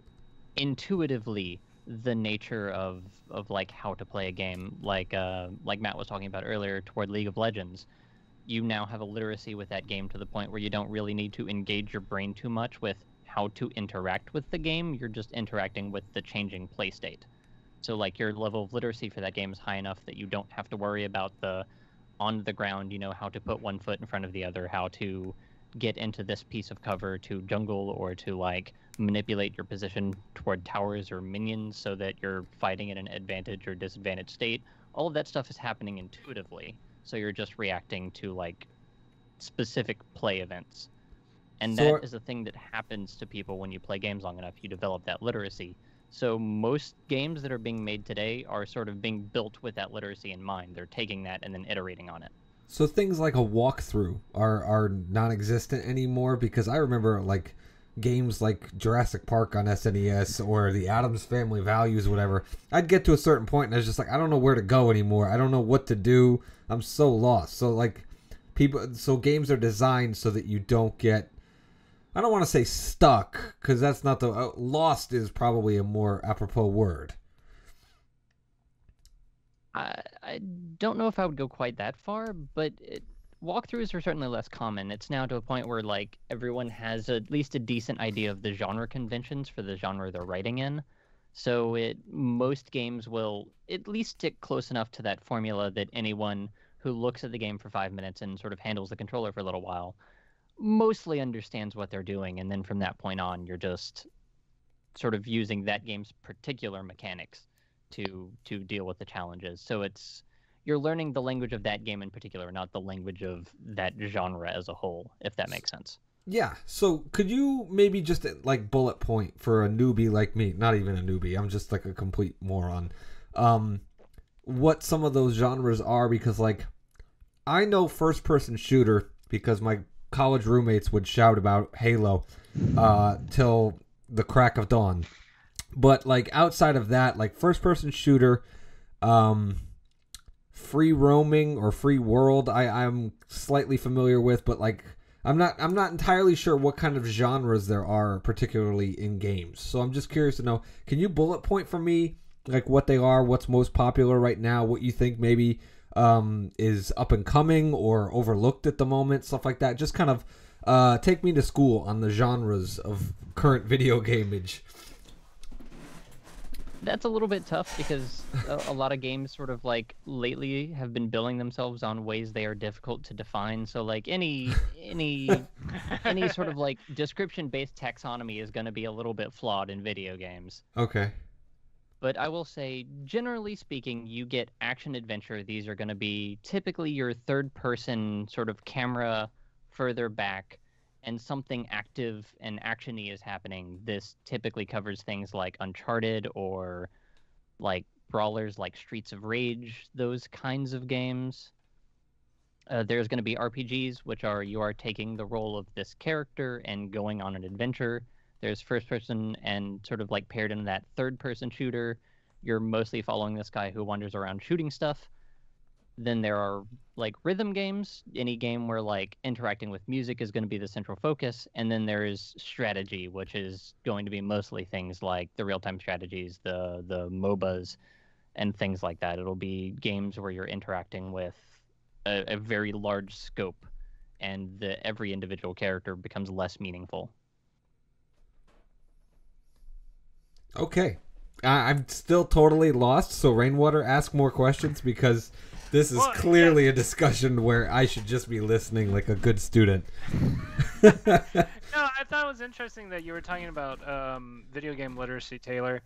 intuitively the nature of like how to play a game, like Matt was talking about earlier toward League of Legends. You now have a literacy with that game to the point where you don't really need to engage your brain too much with how to interact with the game. You're just interacting with the changing play state. So like your level of literacy for that game is high enough that you don't have to worry about the on the ground, how to put one foot in front of the other, how to get into this piece of cover to jungle, or to like manipulate your position toward towers or minions so that you're fighting in an advantage or disadvantage state. All of that stuff is happening intuitively. So you're just reacting to like specific play events. And So- that is a thing that happens to people when you play games long enough. You develop that literacy. So most games that are being made today are sort of being built with that literacy in mind. They're taking that and then iterating on it. so things like a walkthrough are non-existent anymore, because I remember like games like Jurassic Park on SNES or the Addams Family Values, whatever. I'd get to a certain point and I was just like, I don't know where to go anymore. I don't know what to do. I'm so lost. So like so games are designed so that you don't get, I don't want to say stuck, because that's not the lost is probably a more apropos word. I don't know if I would go quite that far, but walkthroughs are certainly less common. It's now to a point where like everyone has at least a decent idea of the genre conventions for the genre they're writing in. So most games will at least stick close enough to that formula that anyone who looks at the game for 5 minutes and sort of handles the controller for a little while mostly understands what they're doing, and then from that point on you're just sort of using that game's particular mechanics to deal with the challenges. So you're learning the language of that game in particular, not the language of that genre as a whole, if that makes sense. Yeah, so could you maybe just like bullet point for a newbie like me, not even a newbie, I'm just like a complete moron, what some of those genres are? Because like I know first person shooter because my college roommates would shout about Halo till the crack of dawn. But like outside of that, like first person shooter, free roaming or free world, I'm slightly familiar with, but like I'm not entirely sure what kind of genres there are particularly in games. So I'm just curious to know, can you bullet point for me like what they are, what's most popular right now, what you think maybe is up and coming or overlooked at the moment, stuff like that. Just kind of take me to school on the genres of current video gamage. That's a little bit tough because a lot of games sort of like lately have been billing themselves on ways they are difficult to define. So like any sort of like description-based taxonomy is going to be a little bit flawed in video games. Okay. But I will say, generally speaking, you get action adventure. These are going to be typically your third-person sort of camera further back, and something active and actiony is happening. This typically covers things like Uncharted or like brawlers like Streets of Rage, those kinds of games. There's going to be RPGs, which are you are taking the role of this character and going on an adventure. There's first person and sort of like paired in that third person shooter. You're mostly following this guy who wanders around shooting stuff. Then there are like rhythm games, any game where like interacting with music is going to be the central focus. And then there's strategy, which is going to be mostly things like the real-time strategies, the MOBAs, and things like that. It'll be games where you're interacting with a very large scope, and every individual character becomes less meaningful. Okay. I'm still totally lost, so Rainwater, ask more questions because this is clearly a discussion where I should just be listening like a good student. No, I thought it was interesting that you were talking about video game literacy, Taylor.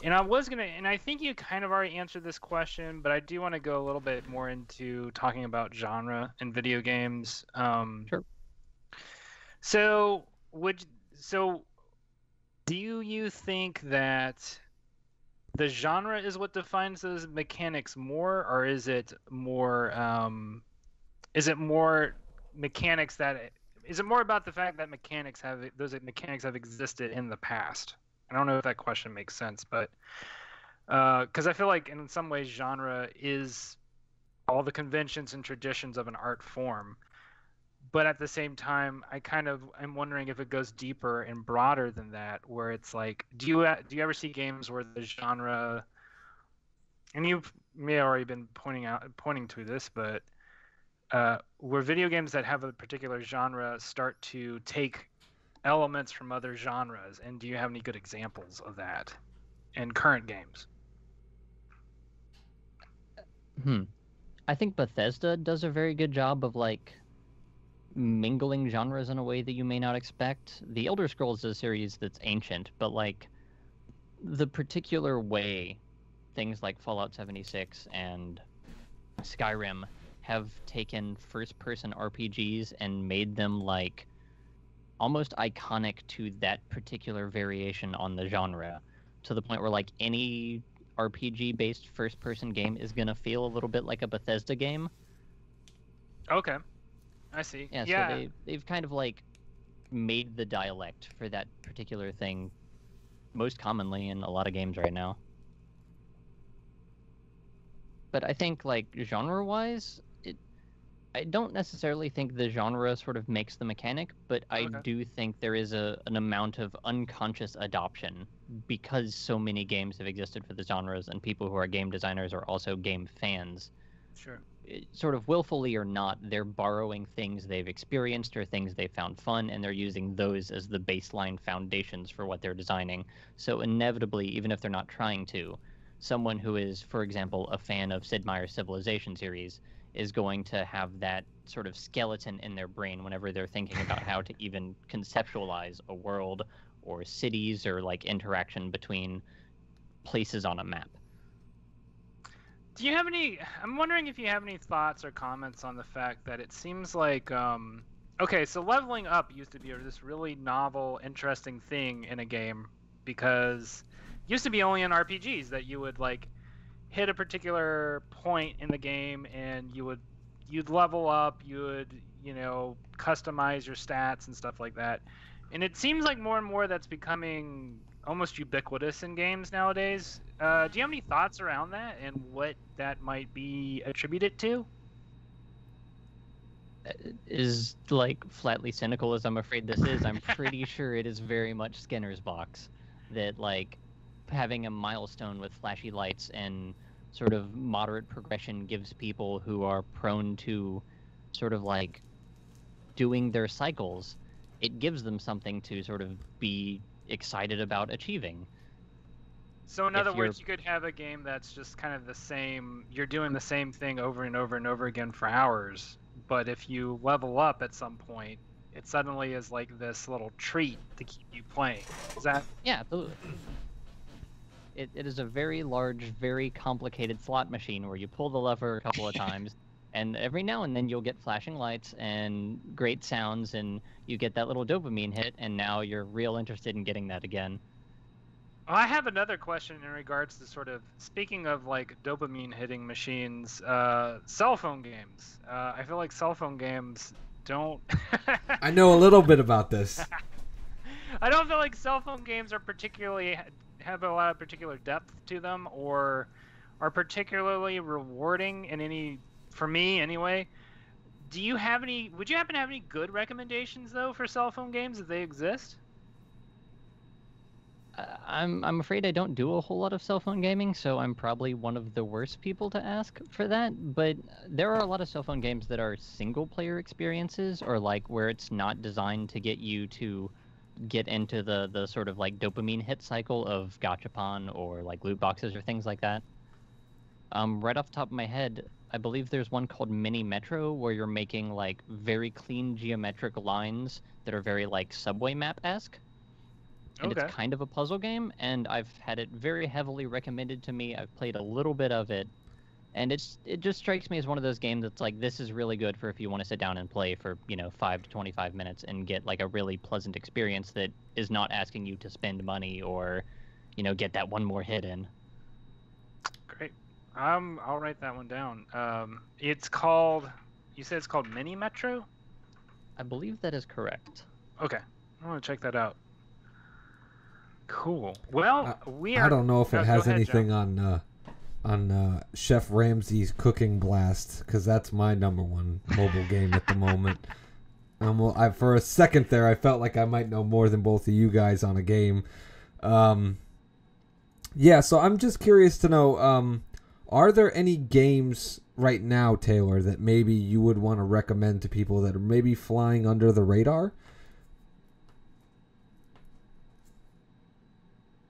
And I think you kind of already answered this question, but I do want to go a little bit more into talking about genre in video games. Sure. So do you think that the genre is what defines those mechanics more, or is it more mechanics that is it more about the fact that those mechanics have existed in the past? I don't know if that question makes sense, but because I feel like in some ways genre is all the conventions and traditions of an art form, but at the same time, I'm wondering if it goes deeper and broader than that, where it's like, do you ever see games where the genre, and you may have already been pointing to this, but where video games that have a particular genre start to take elements from other genres, and do you have any good examples of that in current games? I think Bethesda does a very good job of like mingling genres in a way that you may not expect. The Elder Scrolls is a series that's ancient, but like the particular way things like Fallout 76 and Skyrim have taken first-person RPGs and made them like almost iconic to that particular variation on the genre, to the point where like any RPG-based first-person game is gonna feel a little bit like a Bethesda game. Okay, I see. Yeah. So they've kind of like made the dialect for that particular thing most commonly in a lot of games right now. But I think like genre-wise, I don't necessarily think the genre sort of makes the mechanic, but I do think there is an amount of unconscious adoption because so many games have existed for the genres, and people who are game designers are also game fans. Sure. Sort of willfully or not, they're borrowing things they've experienced or things they found fun, and they're using those as the baseline foundations for what they're designing. So inevitably, even if they're not trying to, someone who is, for example, a fan of Sid Meier's Civilization series is going to have that sort of skeleton in their brain whenever they're thinking about how to even conceptualize a world or cities or like interaction between places on a map. I'm wondering if you have any thoughts or comments on the fact that it seems like, okay, so leveling up used to be this really novel, interesting thing in a game, because it used to be only in RPGs that you would like hit a particular point in the game and you'd level up, you would, customize your stats and stuff like that. And it seems like more and more that's becoming almost ubiquitous in games nowadays. Do you have any thoughts around that and what that might be attributed to? Is like flatly cynical as I'm afraid this is, I'm pretty sure it is very much Skinner's box. That like having a milestone with flashy lights and sort of moderate progression gives people who are prone to sort of like doing their cycles, it gives them something to sort of be excited about achieving. So in If other you're words, you could have a game that's just kind of the same. You're doing the same thing over and over and over again for hours. But if you level up at some point, it suddenly is like this little treat to keep you playing. Is that? Yeah, absolutely. It is a very large, very complicated slot machine where you pull the lever a couple of times, and every now and then you'll get flashing lights and great sounds, and you get that little dopamine hit, and now you're real interested in getting that again. Well, I have another question in regards to sort of speaking of like dopamine hitting machines, cell phone games. I feel like cell phone games don't. I know a little bit about this. I don't feel like cell phone games are particularly have a lot of particular depth to them, or are particularly rewarding in any, for me anyway. Do you have any? Would you happen to have any good recommendations though for cell phone games if they exist? I'm afraid I don't do a whole lot of cell phone gaming, so I'm probably one of the worst people to ask for that. But there are a lot of cell phone games that are single player experiences, or like where it's not designed to get you to get into the sort of like dopamine hit cycle of gachapon or like loot boxes or things like that. Right off the top of my head, I believe there's one called Mini Metro where you're making like very clean geometric lines that are very like subway map-esque. And Okay. it's kind of a puzzle game, and I've had it very heavily recommended to me. I've played a little bit of it, and it just strikes me as one of those games that's like, this is really good for if you want to sit down and play for 5 to 25 minutes and get like a really pleasant experience that is not asking you to spend money or get that one more hit in. Great. I'll write that one down. It's called. You said it's called Mini Metro. I believe that is correct. Okay, I want to check that out. Cool. Well, I don't know if it has go ahead, anything Joe. on Chef Ramsay's Cooking Blast, because that's my number one mobile game at the moment. Well, for a second there, I felt like I might know more than both of you guys on a game. Yeah, so I'm just curious to know, are there any games right now, Taylor, that maybe you would want to recommend to people that are maybe flying under the radar?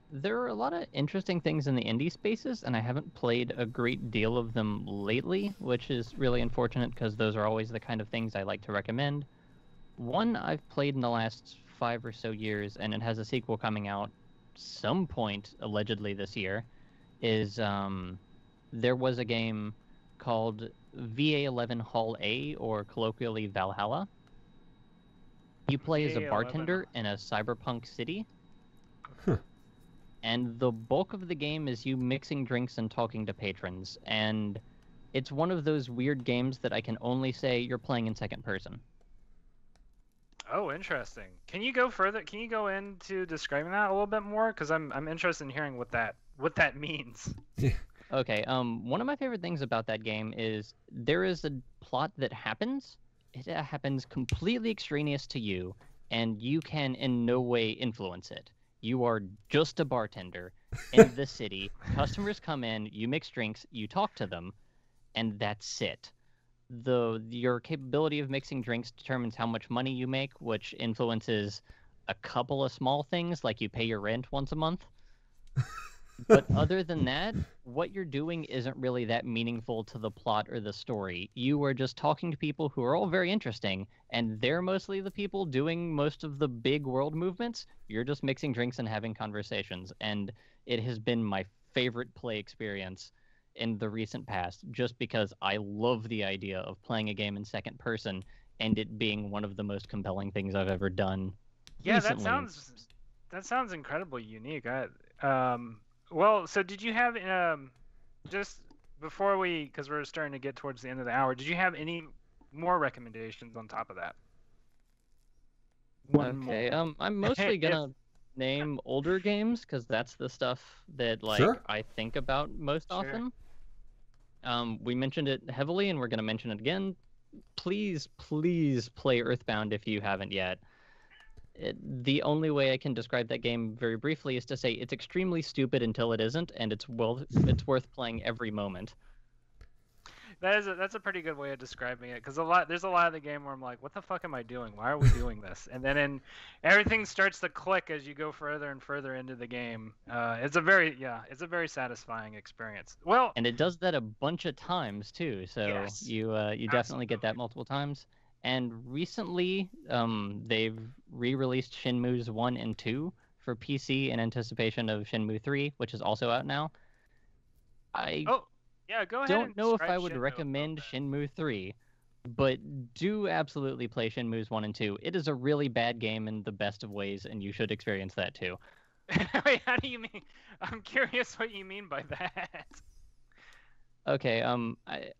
There are a lot of interesting things in the indie spaces, and I haven't played a great deal of them lately, which is really unfortunate because those are always the kind of things I like to recommend. One I've played in the last 5 or so years, and it has a sequel coming out some point, allegedly this year, is there was a game called VA11 Hall A, or colloquially Valhalla. You play as a VA11. bartender in a cyberpunk city. And the bulk of the game is you mixing drinks and talking to patrons. And it's one of those weird games that I can only say you're playing in second person. Oh, interesting. Can you go further? Can you go into describing that a little bit more? Because I'm interested in hearing what that means. Okay, one of my favorite things about that game is there is a plot that happens. It happens completely extraneous to you, and you can in no way influence it. You are just a bartender in the city. Customers come in, you mix drinks, you talk to them, and that's it. Your capability of mixing drinks determines how much money you make, which influences a couple of small things, like you pay your rent once a month. But other than that, what you're doing isn't really that meaningful to the plot or the story. You are just talking to people who are all very interesting, and they're mostly the people doing most of the big world movements. You're just mixing drinks and having conversations, and it has been my favorite play experience in the recent past, just because I love the idea of playing a game in second person and it being one of the most compelling things I've ever done. Yeah, recently. that sounds incredibly unique. Well, so did you have just before because we're starting to get towards the end of the hour, did you have any more recommendations on top of that? One Okay, more. I'm mostly gonna name older games because that's the stuff that Sure. I think about most often. We mentioned it heavily, and we're gonna mention it again. Please play Earthbound if you haven't yet. The only way I can describe that game very briefly is to say it's extremely stupid until it isn't, and it's worth playing every moment. That's a pretty good way of describing it, because there's a lot of the game where I'm like, what the fuck am I doing? Why are we doing this? And then everything starts to click as you go further and further into the game. It's a very satisfying experience. Well, And it does that a bunch of times too. So yes, you definitely get that multiple times. And recently, they've re-released Shenmue's 1 and 2 for PC in anticipation of Shenmue 3, which is also out now. oh yeah, go ahead. Don't and know if describe I would Shenmue a recommend little Shenmue 3, but do absolutely play Shenmue's 1 and 2. It is a really bad game in the best of ways, and you should experience that too. bit. Wait, how do you mean? I'm curious what you mean by that. Okay,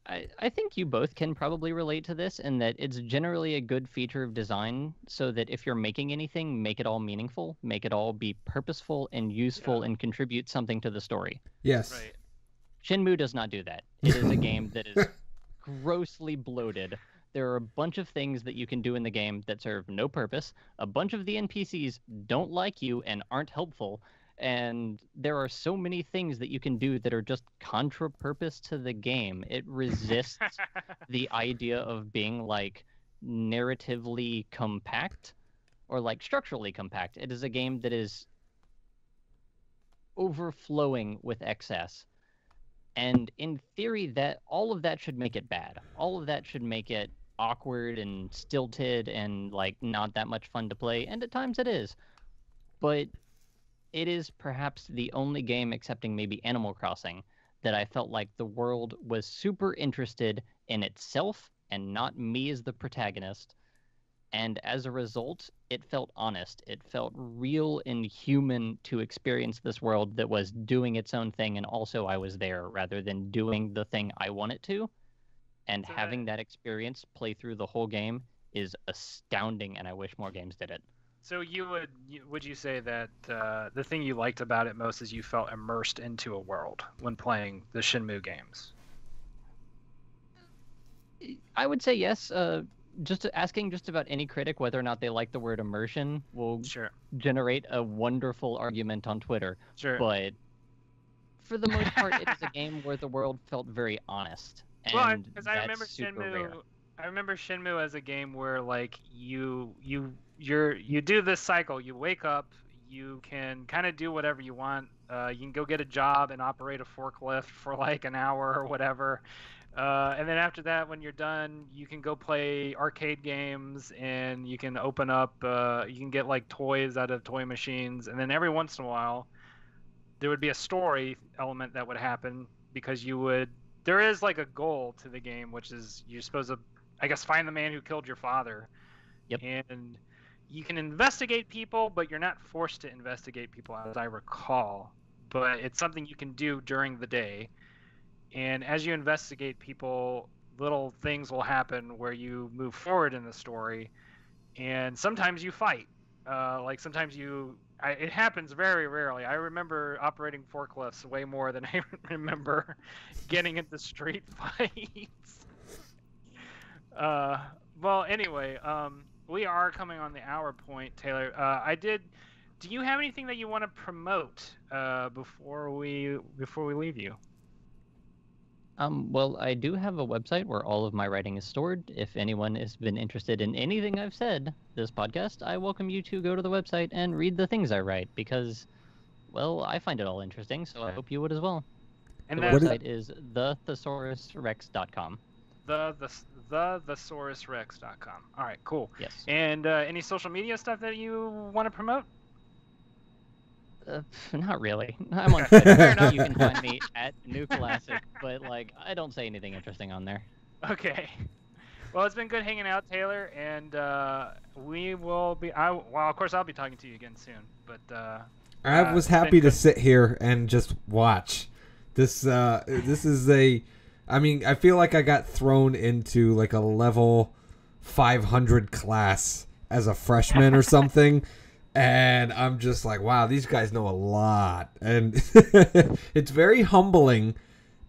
I think you both can probably relate to this in that it's generally a good feature of design so that if you're making anything, make it all meaningful, make it all be purposeful and useful and contribute something to the story. Yes. Right. Shenmue does not do that. It is a game that is grossly bloated. There are a bunch of things that you can do in the game that serve no purpose. A bunch of the NPCs don't like you and aren't helpful. And there are so many things that you can do that are just contra purpose to the game. It resists the idea of being like narratively compact or like structurally compact. It is a game that is overflowing with excess. And in theory, that all of that should make it bad. All of that should make it awkward and stilted and like not that much fun to play. And at times it is. But it is perhaps the only game, excepting maybe Animal Crossing, that I felt like the world was super interested in itself and not me as the protagonist. And as a result, it felt honest. It felt real and human to experience this world that was doing its own thing, and also I was there rather than doing the thing I want it to. And So having that experience play through the whole game is astounding, and I wish more games did it. So would you say that the thing you liked about it most is you felt immersed into a world when playing the Shenmue games? I would say yes. Just asking just about any critic whether or not they like the word immersion will Sure. generate a wonderful argument on Twitter. Sure. But for the most part, it is a game where the world felt very honest, and Well, because that's I remember super rare. I remember Shenmue as a game where like you do this cycle. You wake up, you can kind of do whatever you want. You can go get a job and operate a forklift for like an hour or whatever. And then after that, when you're done, you can go play arcade games and you can open up, you can get like toys out of toy machines. And then every once in a while, there would be a story element that would happen because there is like a goal to the game, which is you're supposed to, I guess, find the man who killed your father. Yep. And you can investigate people, but you're not forced to investigate people, as I recall. But it's something you can do during the day. And as you investigate people, little things will happen where you move forward in the story. And sometimes you fight. Like sometimes it happens very rarely. I remember operating forklifts way more than I remember getting into street fights. Well, anyway, we are coming on the hour point, Taylor. Do you have anything that you want to promote before we leave you? Well, I do have a website where all of my writing is stored. If anyone has been interested in anything I've said this podcast, I welcome you to go to the website and read the things I write because, well, I find it all interesting, so I hope you would as well. And the website is thethesaurusrex.com. thethesaurusrex.com. All right, cool. Yes. And any social media stuff that you want to promote? Not really. I'm on Twitter. You can find me at New Classic, but like I don't say anything interesting on there. Okay. Well, it's been good hanging out, Taylor, and we will be. Well, of course, I'll be talking to you again soon. But I was happy to sit here and just watch. This is a. I mean, I feel like I got thrown into like a level 500 class as a freshman or something. And I'm just like, wow, these guys know a lot. And it's very humbling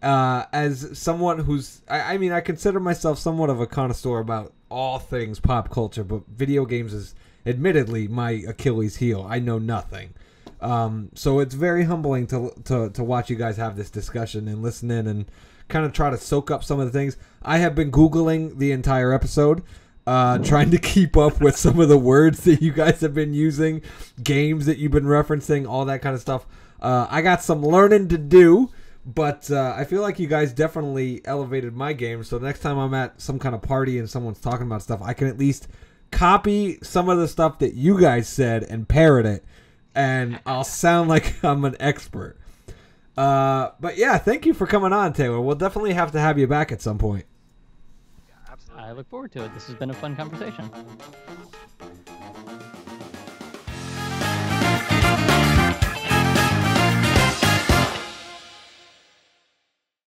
as someone who's... I mean, I consider myself somewhat of a connoisseur about all things pop culture, but video games is admittedly my Achilles heel. I know nothing. So it's very humbling to watch you guys have this discussion and listen in and kind of try to soak up some of the things. I have been Googling the entire episode, trying to keep up with some of the words that you guys have been using, games that you've been referencing, all that kind of stuff. I got some learning to do, but I feel like you guys definitely elevated my game. So next time I'm at some kind of party and someone's talking about stuff, I can at least copy some of the stuff that you guys said and parrot it, and I'll sound like I'm an expert. But yeah, thank you for coming on, Taylor. We'll definitely have to have you back at some point. Yeah, absolutely. I look forward to it. This has been a fun conversation.